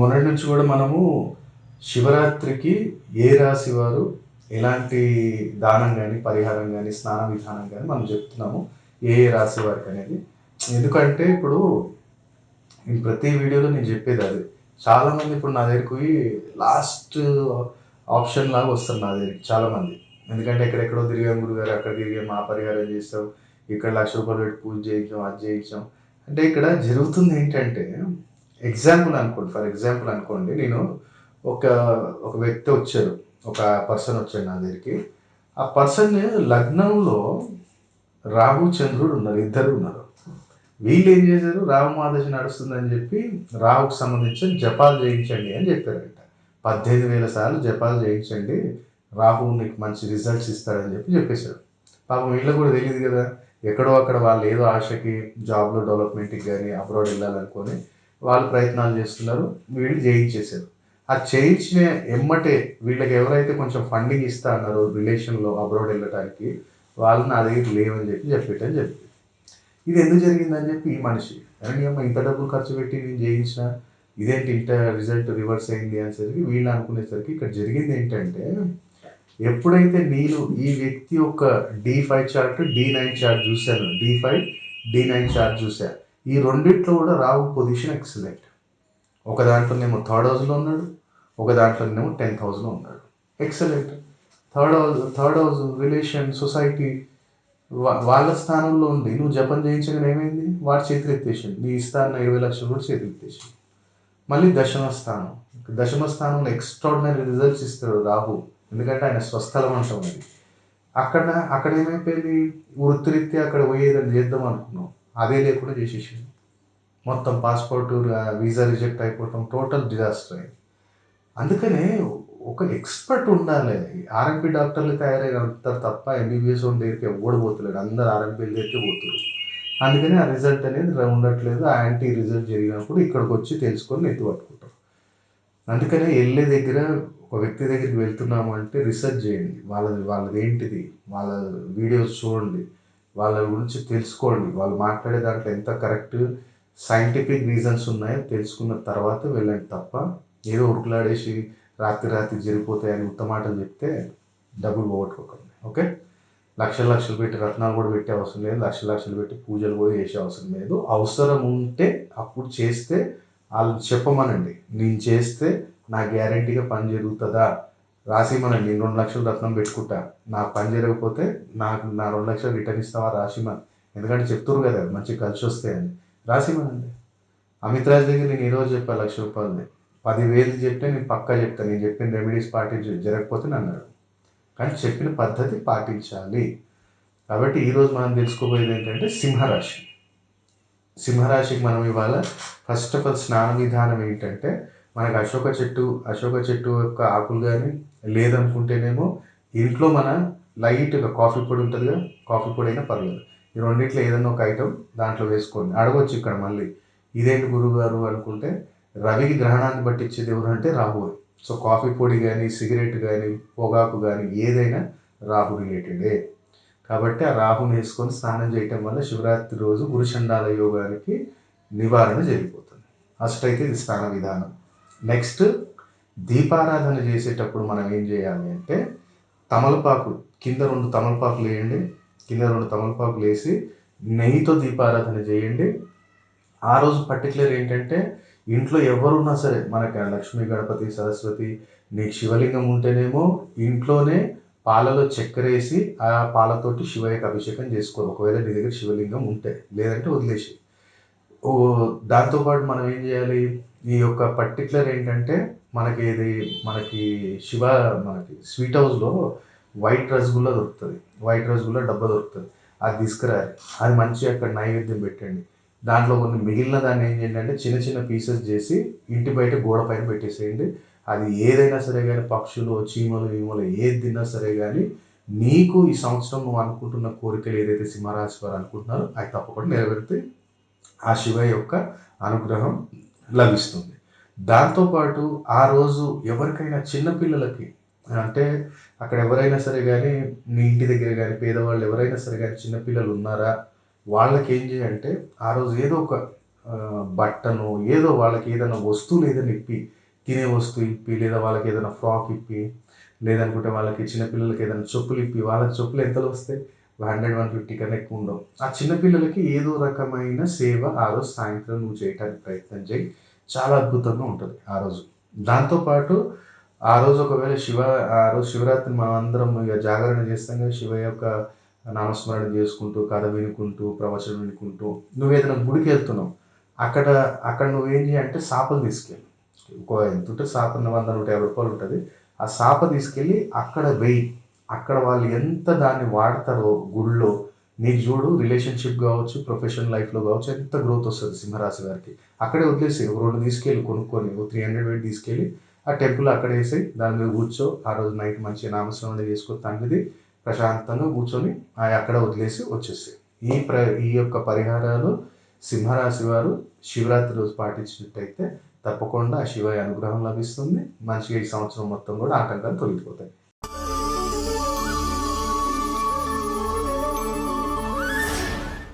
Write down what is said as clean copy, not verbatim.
మొన్నటి నుంచి కూడా మనము శివరాత్రికి ఏ రాశి వారు ఎలాంటి దానం కానీ పరిహారం కానీ స్నాన విధానం కానీ మనం చెప్తున్నాము ఏ రాశి వారికి అనేది. ఎందుకంటే ఇప్పుడు నేను ప్రతి వీడియోలో నేను చెప్పేది అది. చాలామంది ఇప్పుడు నా దగ్గరికి లాస్ట్ ఆప్షన్ లాగా వస్తారు నా దగ్గరికి చాలామంది. ఎందుకంటే ఎక్కడెక్కడో తిరిగాం గురుగారు, అక్కడ తిరిగాం, ఆ పరిహారం చేస్తాం, ఇక్కడ ₹1,00,000 పెట్టి పూజ చేయించాం, అది చేయించాం. అంటే ఇక్కడ జరుగుతుంది ఏంటంటే, ఫర్ ఎగ్జాంపుల్ అనుకోండి, నేను ఒక ఒక వ్యక్తి వచ్చారు, ఒక పర్సన్ వచ్చాడు నా దగ్గరికి. ఆ పర్సన్ లగ్నంలో రాహు చంద్రుడు ఉన్నారు, ఇద్దరు ఉన్నారు. వీళ్ళు ఏం చేశారు, రాహు మహాదశ నడుస్తుందని చెప్పి రాహుకు సంబంధించిన జపాలు చేయించండి అని చెప్పారంట. 18,000 సార్లు జపాలు చేయించండి, రాహు మీకు మంచి రిజల్ట్స్ ఇస్తారని చెప్పేశారు. పాపం వీళ్ళకి కూడా తెలియదు కదా, ఎక్కడో అక్కడ వాళ్ళు ఏదో ఆశకి జాబ్లో డెవలప్మెంట్కి కానీ అబ్రాడ్ వెళ్ళాలనుకొని వాళ్ళు ప్రయత్నాలు చేస్తున్నారు, వీళ్ళు చేయించేశారు. ఆ చేయించిన ఎమ్మటే వీళ్ళకి ఎవరైతే కొంచెం ఫండింగ్ ఇస్తా అన్నారో రిలేషన్లో అబ్రాడ్ వెళ్ళడానికి, వాళ్ళు నా దగ్గర లేవని చెప్పి ఇది ఎందుకు జరిగిందని చెప్పి ఈ మనిషి, అని అమ్మ ఇంత డబ్బులు ఖర్చు పెట్టి నేను చేయించిన, ఇదేంటి ఇంత రిజల్ట్ రివర్స్ అయింది అనేసరికి వీళ్ళు అనుకునేసరికి ఇక్కడ జరిగింది ఏంటంటే, ఎప్పుడైతే నేను ఈ వ్యక్తి యొక్క D5 చార్ట్ D9 చార్ట్ చూశాను, D5 D9 చార్ట్ చూశాను, ఈ రెండిట్లో కూడా రాహు పొజిషన్ ఎక్సలెంట్. ఒక దాంట్లోనేమో 3rd హౌస్లో ఉన్నాడు, ఒక దాంట్లోనేమో 10th హౌస్లో ఉన్నాడు, excellent. Third house relation society వాళ్ళ స్థానంలో ఉంది. నువ్వు జపం చేయించగానే ఏమైంది, వాడు చేతులు ఎత్తేసింది, నీ ఇస్తాన్న 20 లక్షలు కూడా చేతులు ఎత్తేసింది. మళ్ళీ దశమ స్థానంలో ఎక్స్ట్రాడినరీ రిజల్ట్స్ ఇస్తాడు రాహు, ఎందుకంటే ఆయన స్వస్థలం అంటాం అది. అక్కడ ఏమైపోయింది, వృత్తిరీత్యా అక్కడ పోయేదని చేద్దాం అనుకున్నాం, అదే లేకుండా చేసేసింది. మొత్తం పాస్పోర్ట్ వీసా రిజెక్ట్ అయిపోవటం, టోటల్ డిజాస్టర్ అయింది. అందుకనే ఒక ఎక్స్పర్ట్ ఉండాలి. ఆర్ఎంపీ డాక్టర్లు తయారయ్యారు తప్ప ఎంబీబీఎస్ వాళ్ళ దగ్గరికి ఎవడు పోతలేడు, అందరు ఆర్ఎంపీల దగ్గరికి పోతున్నారు. అందుకని ఆ రిజల్ట్ అనేది ఉండట్లేదు. ఆ యాంటీ రిజల్ట్ జరిగినప్పుడు ఇక్కడికి వచ్చి తెలుసుకొని ఎత్తు పట్టుకుంటారు. అందుకనే వెళ్ళే దగ్గర ఒక వ్యక్తి దగ్గరికి వెళ్తున్నాము అంటే రీసెర్చ్ చేయండి, వాళ్ళది ఏంటిది, వాళ్ళ వీడియోస్ చూడండి, వాళ్ళ గురించి తెలుసుకోండి, వాళ్ళు మాట్లాడే దాంట్లో ఎంత కరెక్ట్ సైంటిఫిక్ రీజన్స్ ఉన్నాయో తెలుసుకున్న తర్వాత వెళ్ళండి తప్ప ఏదో ఉరుకులాడేసి రాత్రి జరిగిపోతాయని ఉత్తమాటలు చెప్తే డబ్బులు పోగొట్టుకోకండి. ఓకే, లక్షలు పెట్టి రత్నాలు కూడా పెట్టే అవసరం లేదు, లక్షలు పెట్టి పూజలు కూడా చేసే అవసరం లేదు. అవసరం ఉంటే అప్పుడు చేస్తే వాళ్ళు చెప్పమనండి, నేను చేస్తే నా గ్యారంటీగా పని జరుగుతుందా, రాసిమనండి, నేను 2 లక్షలు రత్నం పెట్టుకుంటా, నాకు పని జరగకపోతే నాకు నా 2 లక్షలు రిటర్న్ ఇస్తావా రాసిమన్, ఎందుకంటే చెప్తున్నారు కదా మంచి కలిసి వస్తాయని, రాసిమనండి. అమిత్ రాజ్ దగ్గర నేను ఈరోజు చెప్పాను ₹1,00,000, 10,000 చెప్తే నేను పక్కా చెప్తాను, నేను చెప్పిన రెమెడీస్ పాటించి జరగకపోతే అన్నాడు. కానీ చెప్పిన పద్ధతి పాటించాలి. కాబట్టి ఈరోజు మనం తెలుసుకోబోయేది ఏంటంటే సింహరాశికి మనం ఇవాళ ఫస్ట్ ఆఫ్ ఆల్ స్నాన విధానం ఏంటంటే, మనకు అశోక చెట్టు యొక్క ఆకులు కానీ లేదనుకుంటేనేమో ఇంట్లో మన లైట్గా కాఫీ పొడి ఉంటుంది కదా, కాఫీ పొడి అయినా పర్లేదు, ఈ రెండిట్లో ఏదైనా ఒక ఐటమ్ దాంట్లో వేసుకోండి. అడగొచ్చు ఇక్కడ మళ్ళీ, ఇదేంటి గురువుగారు అనుకుంటే, రవికి గ్రహణాన్ని బట్టి ఇచ్చేది ఎవరు అంటే రాహు. సో కాఫీ పొడి కానీ సిగరెట్ కానీ పొగాకు కానీ ఏదైనా రాహు రిలేటెడే. కాబట్టి ఆ రాహుని వేసుకొని స్నానం చేయటం వల్ల శివరాత్రి రోజు గురుచండాల యోగానికి నివారణ జరిగిపోతుంది. ఫస్ట్ అయితే ఇది స్నాన విధానం. నెక్స్ట్, దీపారాధన చేసేటప్పుడు మనం ఏం చేయాలి అంటే, తమలపాకు కింద 2 తమలపాకులు వేయండి, కింద 2 తమలపాకులు వేసి నెయ్యితో దీపారాధన చేయండి. ఆ రోజు పర్టికులర్ ఏంటంటే, ఇంట్లో ఎవరున్నా సరే, మనకి లక్ష్మీ, గణపతి, సరస్వతి, నీకు శివలింగం ఉంటేనేమో ఇంట్లోనే పాలలో చక్కెర వేసి ఆ పాలతోటి శివయ్యకి అభిషేకం చేసుకో, ఒకవేళ నీ దగ్గర శివలింగం ఉంటే, లేదంటే వదిలేసి. దాంతోపాటు మనం ఏం చేయాలి, ఈ యొక్క పర్టికులర్ ఏంటంటే, మనకి స్వీట్ హౌస్లో వైట్ రసగుల్లా దొరుకుతుంది, వైట్ రసగుల్లా డబ్బా దొరుకుతుంది, అది తీసుకురాలి, అది మంచిగా అక్కడ నైవేద్యం పెట్టండి. దాంట్లో కొన్ని మిగిలిన దాన్ని ఏం చేయండి అంటే చిన్న చిన్న పీసెస్ చేసి ఇంటి బయట గోడ పైన పెట్టేసేయండి. అది ఏదైనా సరే కానీ, పక్షులు, చీమలు, ఏది తిన్నా సరే కానీ, నీకు ఈ సంవత్సరం నువ్వు అనుకుంటున్న కోరికలు ఏదైతే సింహరాశి వారు అనుకుంటున్నారో అవి తప్పకుండా నెరవేరితే ఆ శివ యొక్క అనుగ్రహం లభిస్తుంది. దాంతోపాటు ఆ రోజు ఎవరికైనా చిన్నపిల్లలకి, అంటే అక్కడ ఎవరైనా సరే కానీ, మీ ఇంటి దగ్గర కానీ పేదవాళ్ళు ఎవరైనా సరే కానీ చిన్నపిల్లలు ఉన్నారా, వాళ్ళకి ఏం చేయాలంటే ఆ రోజు ఏదో ఒక బట్టను ఏదో వాళ్ళకి ఏదైనా వస్తువులు ఏదైనా ఇప్పి, తినే వస్తువు ఇప్పి, లేదా వాళ్ళకి ఏదైనా ఫ్రాక్ ఇప్పి, లేదనుకుంటే వాళ్ళకి చిన్నపిల్లలకి ఏదైనా చెప్పులు ఇప్పి, వాళ్ళకి చెప్పులు ఎంతలో వస్తాయి? 100, 150 కన్నా ఎక్కువ ఉండవు. ఆ చిన్నపిల్లలకి ఏదో రకమైన సేవ ఆ రోజు సాయంత్రం నువ్వు చేయటానికి ప్రయత్నం చేయి. చాలా అద్భుతంగా ఉంటుంది ఆ రోజు. దాంతోపాటు ఆ రోజు ఒకవేళ ఆ రోజు శివరాత్రి మనం అందరం ఇక జాగరణ చేస్తాం కదా, శివ యొక్క నామస్మరణ చేసుకుంటూ, కథ వినుకుంటూ, ప్రవచనం వినుకుంటూ, నువ్వేదైనా గుడికి వెళ్తున్నావు, అక్కడ అక్కడ నువ్వేం చేయాలంటే సాపలు తీసుకెళ్ళి, ఎంత ఉంటుంది సాప, 100, 150 రూపాయలు ఉంటుంది. ఆ సాప తీసుకెళ్ళి అక్కడ వెయ్యి. అక్కడ వాళ్ళు ఎంత దాన్ని వాడతారో గుళ్ళో, నీకు చూడు రిలేషన్షిప్ కావచ్చు, ప్రొఫెషనల్ లైఫ్లో కావచ్చు, ఎంత గ్రోత్ వస్తుంది సింహరాశి వారికి. అక్కడే వదిలేసి ఒక 2 తీసుకెళ్ళి కొనుక్కొని, ఒక 300 పెట్టి తీసుకెళ్ళి ఆ టెంపుల్ అక్కడ వేసి దాని మీద కూర్చో. ఆ రోజు నైట్ మంచిగా నామస్మరణ చేసుకో, తండ్రిది ప్రశాంతంగా కూర్చొని అక్కడ వదిలేసి వచ్చేసాయి. ఈ యొక్క పరిహారాలు సింహరాశి వారు శివరాత్రి రోజు పాటించినట్టయితే తప్పకుండా ఆ శివయ్య అనుగ్రహం లభిస్తుంది. మంచిగా ఈ సంవత్సరం మొత్తం కూడా ఆటంకాలు తొలగిపోతాయి.